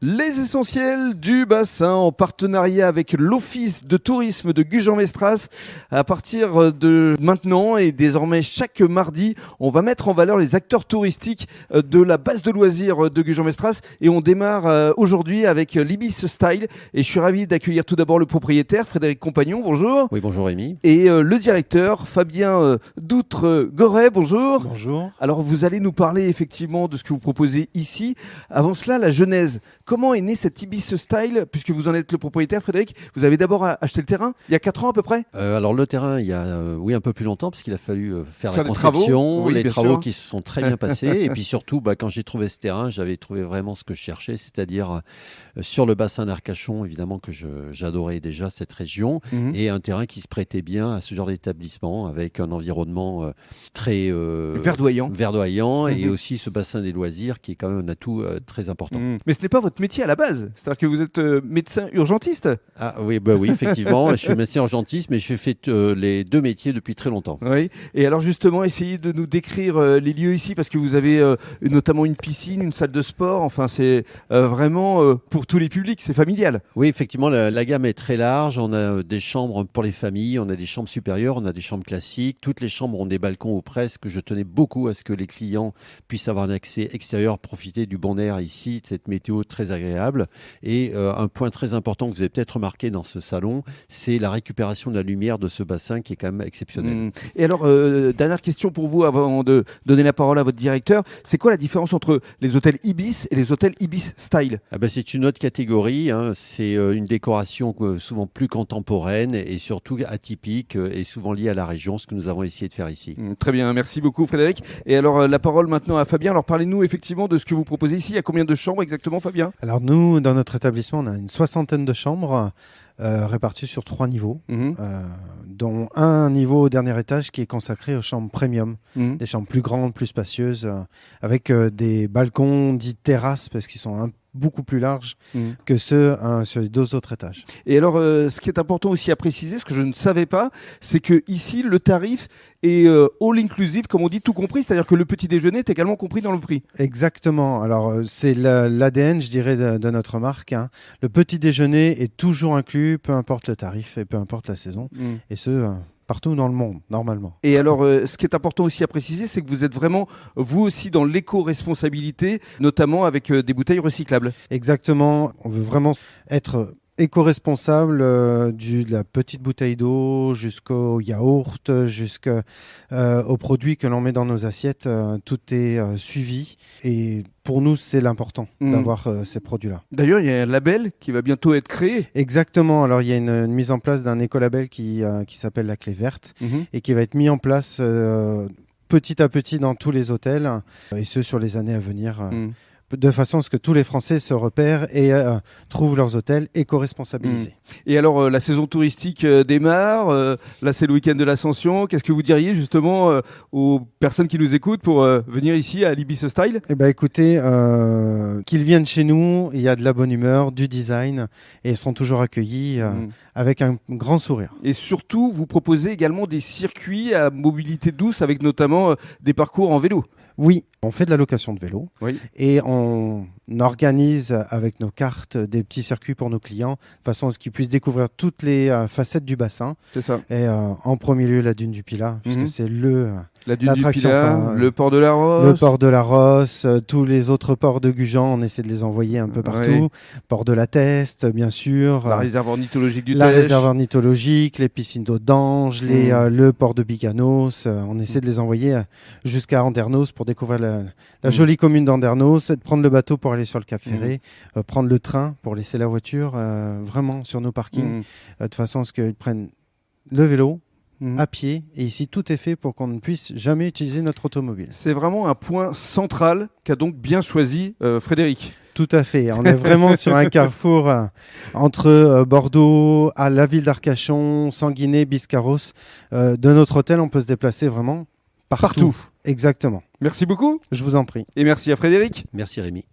Les essentiels du bassin en partenariat avec l'Office de tourisme de Gujan-Mestras. À partir de maintenant et désormais chaque mardi, on va mettre en valeur les acteurs touristiques de la base de loisirs de Gujan-Mestras. Et on démarre aujourd'hui avec l'Ibis Style. Et je suis ravi d'accueillir tout d'abord le propriétaire, Frédéric Compagnon. Bonjour. Oui, bonjour Rémi. Et le directeur, Fabien Doutre-Goret. Bonjour. Bonjour. Alors vous allez nous parler effectivement de ce que vous proposez ici. Avant cela, la genèse. Comment est né cet Ibis Style, puisque vous en êtes le propriétaire, Frédéric? Vous avez d'abord acheté le terrain il y a 4 ans à peu près? Alors le terrain, il y a un peu plus longtemps, parce qu'il a fallu faire la les conception, travaux, oui, les bien travaux sûr. qui se sont très bien passés. Et puis surtout, quand j'ai trouvé ce terrain, j'avais trouvé vraiment ce que je cherchais, c'est-à-dire sur le bassin d'Arcachon, évidemment que j'adorais déjà cette région, et un terrain qui se prêtait bien à ce genre d'établissement, avec un environnement très verdoyant et aussi ce bassin des loisirs qui est quand même un atout très important. Mais ce n'est pas votre métier à la base, c'est-à-dire que vous êtes médecin urgentiste. Ah oui, oui, effectivement, je suis médecin urgentiste, mais je fais les deux métiers depuis très longtemps. Oui. Et alors justement, essayez de nous décrire les lieux ici, parce que vous avez notamment une piscine, une salle de sport. Enfin, c'est vraiment pour tous les publics, c'est familial. Oui, effectivement, la gamme est très large. On a des chambres pour les familles, on a des chambres supérieures, on a des chambres classiques. Toutes les chambres ont des balcons ou presque. Je tenais beaucoup à ce que les clients puissent avoir un accès extérieur, profiter du bon air ici, de cette météo très agréable. Et un point très important que vous avez peut-être remarqué dans ce salon, c'est la récupération de la lumière de ce bassin qui est quand même exceptionnel. Et alors, dernière question pour vous avant de donner la parole à votre directeur. C'est quoi la différence entre les hôtels Ibis et les hôtels Ibis Style? C'est une autre catégorie. C'est une décoration souvent plus contemporaine et surtout atypique et souvent liée à la région, ce que nous avons essayé de faire ici. Très bien, merci beaucoup Frédéric. Et alors, la parole maintenant à Fabien. Alors, parlez-nous effectivement de ce que vous proposez ici. Il y a combien de chambres exactement, Fabien? Alors nous, dans notre établissement, on a une 60aine de chambres réparties sur 3 niveaux, dont un niveau au dernier étage qui est consacré aux chambres premium, des chambres plus grandes, plus spacieuses, avec des balcons dits terrasses, parce qu'ils sont beaucoup plus larges que ceux sur les 2 autres étages. Et alors, ce qui est important aussi à préciser, ce que je ne savais pas, c'est que ici le tarif est all inclusive, comme on dit, tout compris, c'est-à-dire que le petit déjeuner est également compris dans le prix. Exactement. Alors, c'est l'ADN, je dirais, de notre marque. Le petit déjeuner est toujours inclus, peu importe le tarif et peu importe la saison. Et ce, partout dans le monde, normalement. Et alors, ce qui est important aussi à préciser, c'est que vous êtes vraiment, vous aussi, dans l'éco-responsabilité, notamment avec des bouteilles recyclables. Exactement. On veut vraiment être éco-responsable de la petite bouteille d'eau jusqu'au yaourt, jusqu'aux produits que l'on met dans nos assiettes. Tout est suivi et pour nous, c'est l'important d'avoir ces produits-là. D'ailleurs, il y a un label qui va bientôt être créé. Exactement. Alors, il y a une mise en place d'un écolabel qui s'appelle la Clé Verte et qui va être mis en place petit à petit dans tous les hôtels et ce sur les années à venir. De façon à ce que tous les Français se repèrent et trouvent leurs hôtels éco-responsabilisés. Et alors, la saison touristique démarre. Là, c'est le week-end de l'Ascension. Qu'est-ce que vous diriez justement aux personnes qui nous écoutent pour venir ici à l'Ibis Style? Eh ben, écoutez, qu'ils viennent chez nous, il y a de la bonne humeur, du design, et ils seront toujours accueillis avec un grand sourire. Et surtout, vous proposez également des circuits à mobilité douce avec notamment des parcours en vélo. Oui, on fait de la location de vélo et on organise avec nos cartes des petits circuits pour nos clients de façon à ce qu'ils puissent découvrir toutes les facettes du bassin. C'est ça. Et en premier lieu, la dune du Pilat, puisque c'est la dune du Pilat, le port de la Rosse. Le port de la Rosse, tous les autres ports de Gujan, on essaie de les envoyer un peu partout. Port de la Teste, bien sûr. La réserve ornithologique du Tèche. La réserve ornithologique, les piscines d'eau d'Ange, le port de Biganos. On essaie de les envoyer jusqu'à Andernos pour découvrir la jolie commune d'Andernos, de prendre le bateau pour aller sur le Cap Ferré, prendre le train pour laisser la voiture vraiment sur nos parkings, de façon à ce qu'ils prennent le vélo, à pied, et ici tout est fait pour qu'on ne puisse jamais utiliser notre automobile. C'est vraiment un point central qu'a donc bien choisi Frédéric. Tout à fait, on est vraiment sur un carrefour entre Bordeaux, à la ville d'Arcachon, Sanguinet, Biscarrosse. De notre hôtel, on peut se déplacer vraiment partout. Exactement. Merci beaucoup. Je vous en prie. Et merci à Frédéric. Merci Rémi.